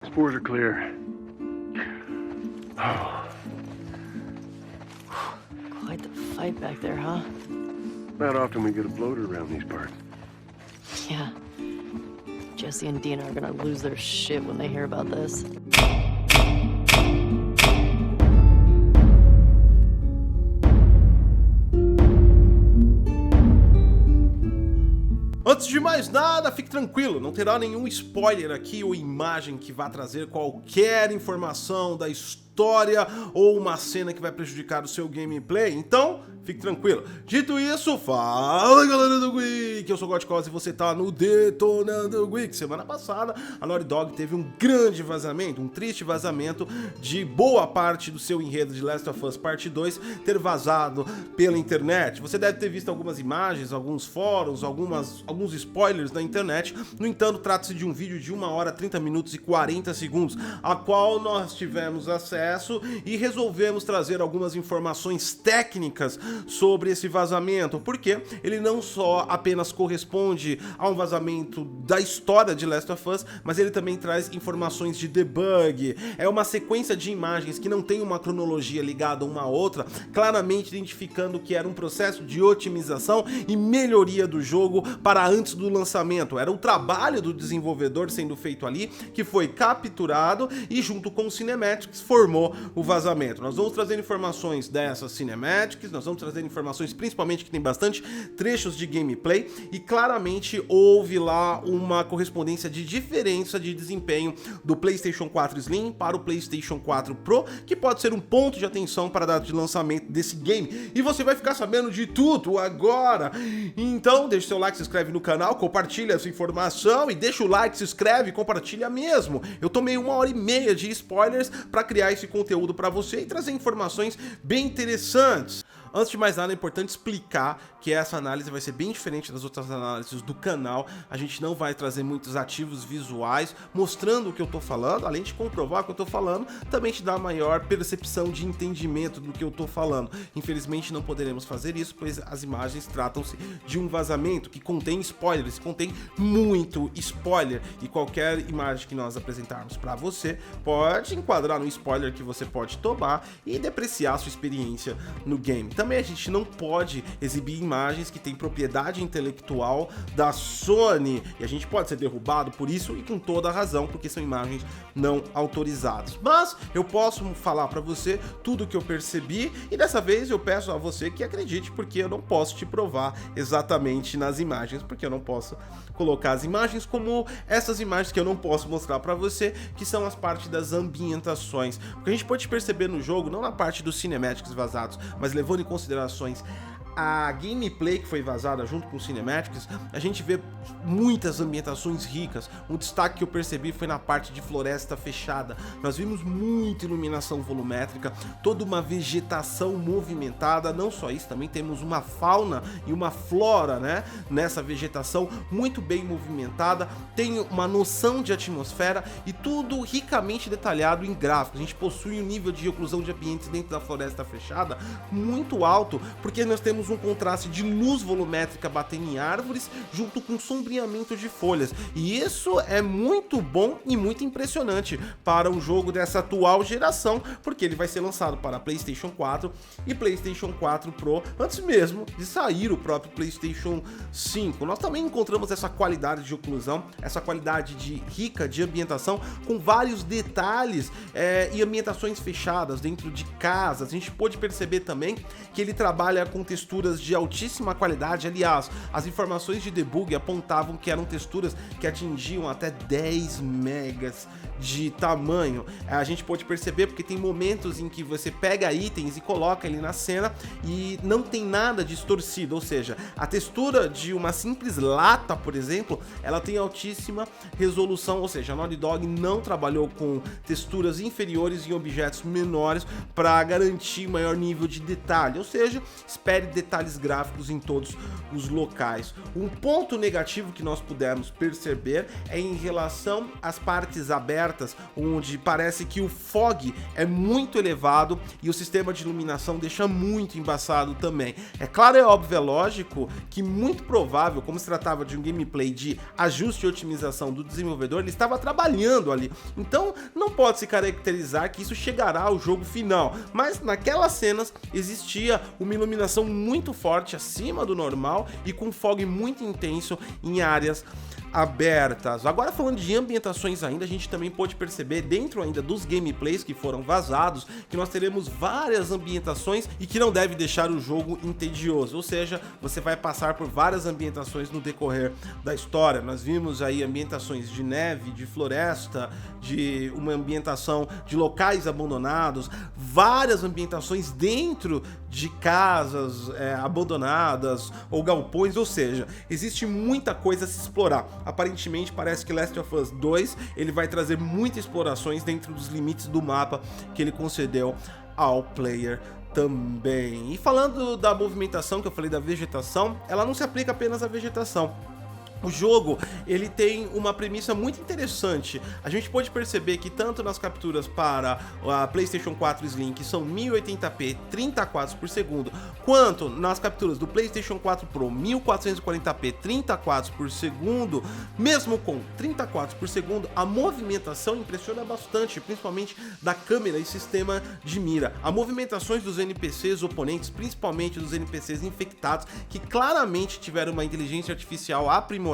Spores are clear. Oh. Quite the fight back there, huh? Not often we get a bloater around these parts. Yeah. Jesse and Dina are gonna lose their shit when they hear about this. Antes de mais nada, fique tranquilo, não terá nenhum spoiler aqui ou imagem que vá trazer qualquer informação da história ou uma cena que vai prejudicar o seu gameplay, então fique tranquilo. Dito isso, fala galera do Geek, eu sou o Godcos e você tá no Detonando Geek. Semana passada a Naughty Dog teve um grande vazamento, um triste vazamento de boa parte do seu enredo de Last of Us Parte 2 ter vazado pela internet. Você deve ter visto algumas imagens, alguns fóruns, alguns spoilers na internet. No entanto, trata-se de um vídeo de 1 hora, 30 minutos e 40 segundos, a qual nós tivemos acesso e resolvemos trazer algumas informações técnicas sobre esse vazamento, porque ele não só apenas corresponde a um vazamento da história de Last of Us, mas ele também traz informações de debug. É uma sequência de imagens que não tem uma cronologia ligada uma à outra, claramente identificando que era um processo de otimização e melhoria do jogo para antes do lançamento. Era o trabalho do desenvolvedor sendo feito ali, que foi capturado e junto com o Cinematics formou o vazamento. Nós vamos trazer informações dessas Cinematics, nós vamos trazer informações principalmente que tem bastante trechos de gameplay e claramente houve lá uma correspondência de diferença de desempenho do PlayStation 4 Slim para o PlayStation 4 Pro, que pode ser um ponto de atenção para a data de lançamento desse game. E você vai ficar sabendo de tudo agora. Então deixa seu like, se inscreve no canal, compartilha essa informação e deixa o like, se inscreve e compartilha mesmo. Eu tomei 1h30 de spoilers para criar esse conteúdo para você e trazer informações bem interessantes. Antes de mais nada, é importante explicar que essa análise vai ser bem diferente das outras análises do canal. A gente não vai trazer muitos ativos visuais mostrando o que eu tô falando, além de comprovar o que eu tô falando, também te dá maior percepção de entendimento do que eu tô falando. Infelizmente não poderemos fazer isso, pois as imagens tratam-se de um vazamento que contém spoilers, contém muito spoiler, e qualquer imagem que nós apresentarmos para você pode enquadrar no spoiler que você pode tomar e depreciar a sua experiência no game. Também a gente não pode exibir imagens que têm propriedade intelectual da Sony, e a gente pode ser derrubado por isso, e com toda a razão, porque são imagens não autorizadas. Mas eu posso falar para você tudo o que eu percebi, e dessa vez eu peço a você que acredite, porque eu não posso te provar exatamente nas imagens, porque eu não posso colocar as imagens como essas imagens que eu não posso mostrar para você, que são as partes das ambientações. O que a gente pode perceber no jogo, não na parte dos cinematics vazados, mas levando em considerações a gameplay que foi vazada junto com o Cinematics, a gente vê muitas ambientações ricas. Um destaque que eu percebi foi na parte de floresta fechada. Nós vimos muita iluminação volumétrica, toda uma vegetação movimentada. Não só isso, também temos uma fauna e uma flora, né, nessa vegetação muito bem movimentada. Tem uma noção de atmosfera e tudo ricamente detalhado em gráficos. A gente possui um nível de oclusão de ambientes dentro da floresta fechada muito alto, porque nós temos um contraste de luz volumétrica batendo em árvores junto com sombreamento de folhas, e isso é muito bom e muito impressionante para um jogo dessa atual geração, porque ele vai ser lançado para PlayStation 4 e PlayStation 4 Pro antes mesmo de sair o próprio PlayStation 5. Nós também encontramos essa qualidade de oclusão, essa qualidade rica de ambientação com vários detalhes e ambientações fechadas dentro de casas. A gente pôde perceber também que ele trabalha com texturas de altíssima qualidade. Aliás, as informações de debug apontavam que eram texturas que atingiam até 10 megas de tamanho. A gente pode perceber porque tem momentos em que você pega itens e coloca ele na cena e não tem nada distorcido, ou seja, a textura de uma simples lata, por exemplo, ela tem altíssima resolução, ou seja, a Naughty Dog não trabalhou com texturas inferiores em objetos menores para garantir maior nível de detalhe, ou seja, espere detalhes gráficos em todos os locais. Um ponto negativo que nós pudemos perceber é em relação às partes abertas, onde parece que o fog é muito elevado e o sistema de iluminação deixa muito embaçado também. É claro, é óbvio, é lógico que muito provável, como se tratava de um gameplay de ajuste e otimização do desenvolvedor, ele estava trabalhando ali. Então não pode se caracterizar que isso chegará ao jogo final, mas naquelas cenas existia uma iluminação muito forte acima do normal e com fog muito intenso em áreas abertas. Agora, falando de ambientações ainda, a gente também pôde perceber dentro ainda dos gameplays que foram vazados que nós teremos várias ambientações e que não deve deixar o jogo entedioso, ou seja, você vai passar por várias ambientações no decorrer da história. Nós vimos aí ambientações de neve, de floresta, de uma ambientação de locais abandonados, várias ambientações dentro de casas abandonadas ou galpões, ou seja, existe muita coisa a se explorar. Aparentemente parece que Last of Us 2 ele vai trazer muitas explorações dentro dos limites do mapa que ele concedeu ao player também. E falando da movimentação que eu falei da vegetação, ela não se aplica apenas à vegetação. O jogo, ele tem uma premissa muito interessante. A gente pode perceber que tanto nas capturas para a PlayStation 4 Slim, que são 1080p 30 quadros por segundo, quanto nas capturas do PlayStation 4 Pro 1440p 30 quadros por segundo, mesmo com 30 quadros por segundo, a movimentação impressiona bastante, principalmente da câmera e sistema de mira. As movimentações dos NPCs oponentes, principalmente dos NPCs infectados, que claramente tiveram uma inteligência artificial aprimorada,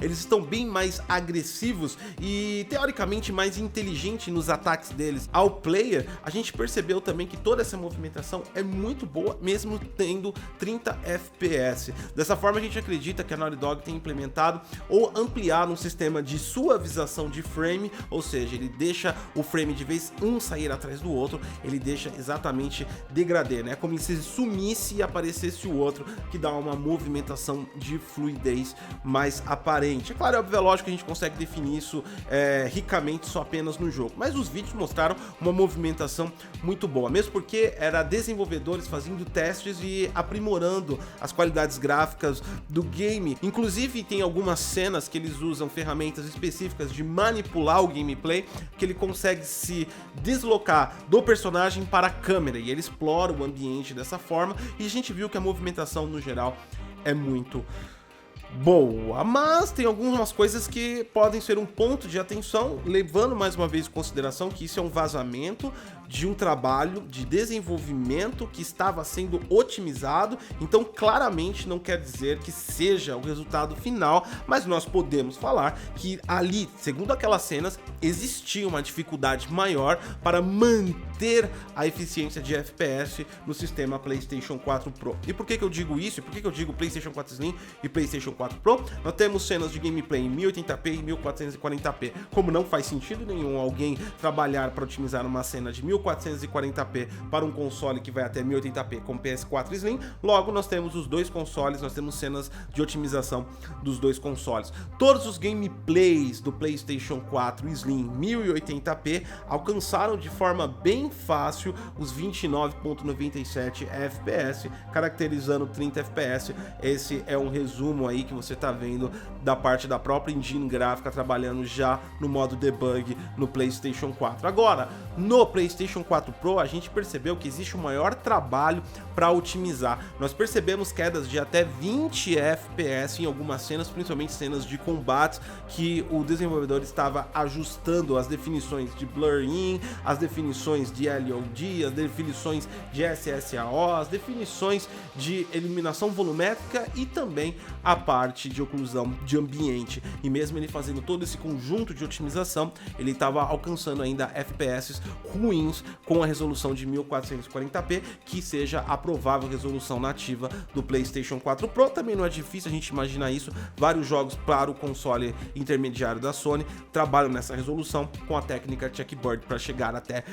eles estão bem mais agressivos e teoricamente mais inteligentes nos ataques deles ao player. A gente percebeu também que toda essa movimentação é muito boa, mesmo tendo 30 FPS. Dessa forma, a gente acredita que a Naughty Dog tem implementado ou ampliado um sistema de suavização de frame, ou seja, ele deixa o frame de vez um sair atrás do outro, ele deixa exatamente degradê, né? Como se sumisse e aparecesse o outro, que dá uma movimentação de fluidez mais aparente. É claro, é óbvio, é lógico que a gente consegue definir isso ricamente só apenas no jogo, mas os vídeos mostraram uma movimentação muito boa, mesmo porque era desenvolvedores fazendo testes e aprimorando as qualidades gráficas do game. Inclusive tem algumas cenas que eles usam ferramentas específicas de manipular o gameplay, que ele consegue se deslocar do personagem para a câmera e ele explora o ambiente dessa forma, e a gente viu que a movimentação no geral é muito boa, mas tem algumas coisas que podem ser um ponto de atenção, levando mais uma vez em consideração que isso é um vazamento de um trabalho de desenvolvimento que estava sendo otimizado, então claramente não quer dizer que seja o resultado final, mas nós podemos falar que ali, segundo aquelas cenas, existia uma dificuldade maior para manter a eficiência de FPS no sistema PlayStation 4 Pro. E por que eu digo isso? E por que eu digo PlayStation 4 Slim e PlayStation 4 Pro? Nós temos cenas de gameplay em 1080p e 1440p. Como não faz sentido nenhum alguém trabalhar para otimizar uma cena de 1440p para um console que vai até 1080p com PS4 Slim, logo nós temos os dois consoles, nós temos cenas de otimização dos dois consoles. Todos os gameplays do PlayStation 4 Slim 1080p alcançaram de forma bem fácil os 29.97 FPS, caracterizando 30 FPS. Esse é um resumo aí que você tá vendo da parte da própria engine gráfica trabalhando já no modo debug no PlayStation 4. Agora, no PlayStation 4 Pro, a gente percebeu que existe um maior trabalho para otimizar. Nós percebemos quedas de até 20 FPS em algumas cenas, principalmente cenas de combate, que o desenvolvedor estava ajustando as definições de blur-in, as definições de LOD, as definições de SSAO, as definições de iluminação volumétrica e também a parte de oclusão de ambiente. E mesmo ele fazendo todo esse conjunto de otimização, ele estava alcançando ainda FPS ruins com a resolução de 1440p, que seja a provável resolução nativa do PlayStation 4 Pro. Também não é difícil a gente imaginar isso, vários jogos para o console intermediário da Sony trabalham nessa resolução com a técnica Checkboard para chegar até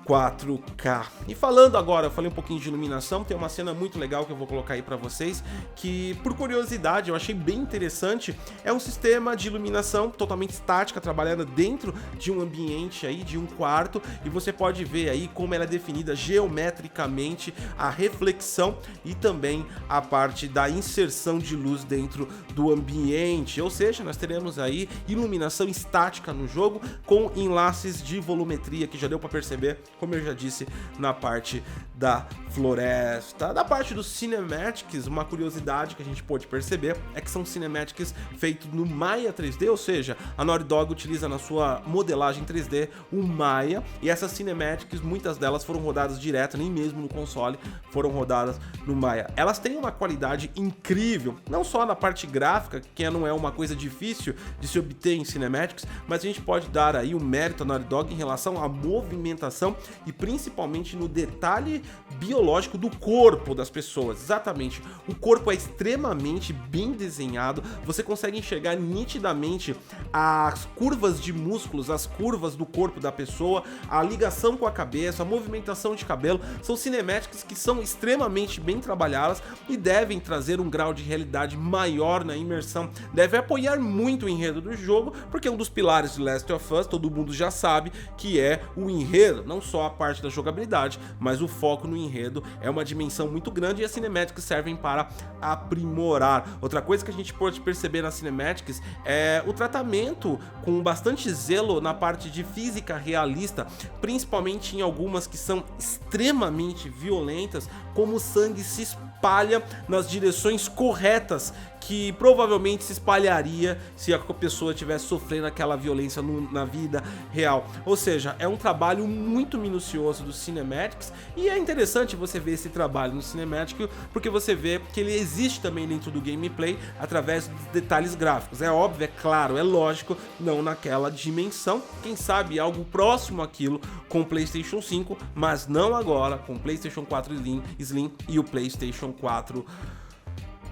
4K. E falando agora, eu falei um pouquinho de iluminação, tem uma cena muito legal que eu vou colocar aí para vocês, que por curiosidade eu achei bem interessante. É um sistema de iluminação totalmente estática, trabalhando dentro de um ambiente aí, de um quarto, e você pode ver vê aí como ela é definida geometricamente, a reflexão e também a parte da inserção de luz dentro do ambiente, ou seja, nós teremos aí iluminação estática no jogo com enlaces de volumetria, que já deu para perceber, como eu já disse, na parte da floresta. Da parte dos cinematics, uma curiosidade que a gente pode perceber é que são cinematics feitos no Maya 3D, ou seja, a Naughty Dog utiliza na sua modelagem 3D o Maya, e essas cinematics, muitas delas foram rodadas direto, nem mesmo no console, foram rodadas no Maya. Elas têm uma qualidade incrível, não só na parte gráfica, que não é uma coisa difícil de se obter em cinematics, mas a gente pode dar aí o mérito à Naughty Dog em relação à movimentação e principalmente no detalhe biológico do corpo das pessoas. Exatamente, o corpo é extremamente bem desenhado, você consegue enxergar nitidamente as curvas de músculos, as curvas do corpo da pessoa, a ligação com a cabeça, a movimentação de cabelo. São cinematics que são extremamente bem trabalhadas e devem trazer um grau de realidade maior na imersão, deve apoiar muito o enredo do jogo, porque um dos pilares de Last of Us, todo mundo já sabe, que é o enredo, não só a parte da jogabilidade, mas o foco no enredo é uma dimensão muito grande e as cinematics servem para aprimorar. Outra coisa que a gente pode perceber nas cinematics é o tratamento com bastante zelo na parte de física realista, principalmente em algumas que são extremamente violentas, como o sangue se espalha nas direções corretas, que provavelmente se espalharia se a pessoa estivesse sofrendo aquela violência na vida real. Ou seja, é um trabalho muito minucioso dos cinematics, e é interessante você ver esse trabalho no cinematic, porque você vê que ele existe também dentro do gameplay através dos detalhes gráficos. É óbvio, é claro, é lógico, não naquela dimensão, quem sabe algo próximo àquilo com o PlayStation 5, mas não agora com o PlayStation 4 Slim e o PlayStation 4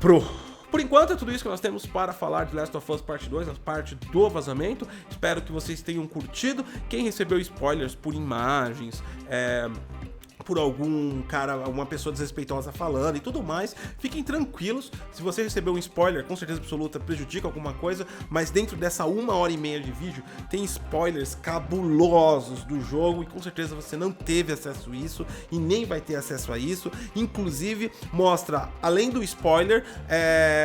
Pro. Por enquanto é tudo isso que nós temos para falar de Last of Us Parte 2, a parte do vazamento. Espero que vocês tenham curtido. Quem recebeu spoilers por imagens, por algum cara, uma pessoa desrespeitosa falando e tudo mais, fiquem tranquilos. Se você recebeu um spoiler, com certeza absoluta prejudica alguma coisa, mas dentro dessa 1h30 de vídeo tem spoilers cabulosos do jogo e com certeza você não teve acesso a isso e nem vai ter acesso a isso. Inclusive mostra, além do spoiler,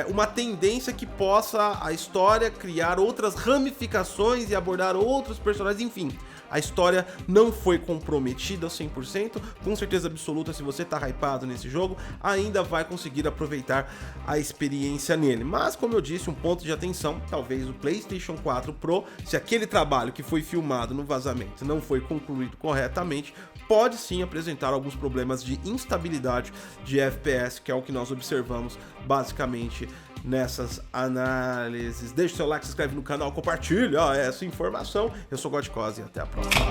uma tendência que possa a história criar outras ramificações e abordar outros personagens, enfim. A história não foi comprometida 100%, com certeza absoluta. Se você tá hypado nesse jogo, ainda vai conseguir aproveitar a experiência nele. Mas, como eu disse, um ponto de atenção, talvez o PlayStation 4 Pro, se aquele trabalho que foi filmado no vazamento não foi concluído corretamente, pode sim apresentar alguns problemas de instabilidade de FPS, que é o que nós observamos basicamente nessas análises. Deixe seu like, se inscreve no canal, compartilha essa informação. Eu sou Godcose e até a próxima.